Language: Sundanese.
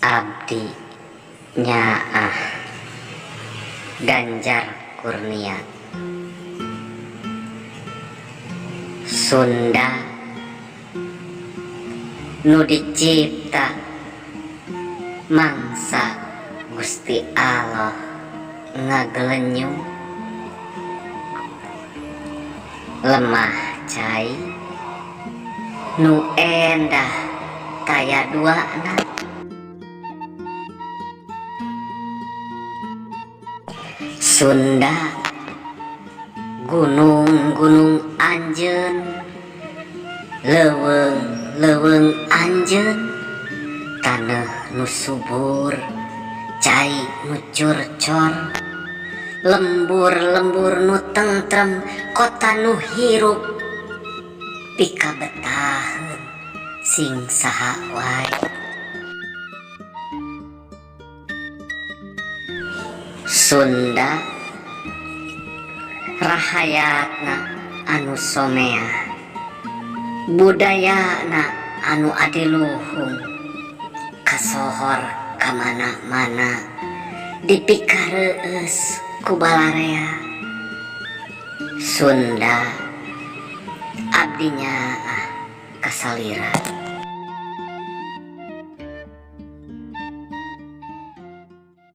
Abdi Nyaah Ganjar Kurnia. Sunda nu dicipta mangsa Gusti Allah ngagelenyu, lemah cai nu endah kaya duana. Sunda gunung-gunung anjeun, leuweung anjeun, taneuh nu subur, cai nu curcor, lembur-lembur nu tentrem, kota nu hirup, pikabetaheun sing saha wae. Sunda rahayatna anu somea, budayana anu adiluhung, kasohor kamana-mana, dipikareus ku balarea. Sunda abdi Nyaah kasalira.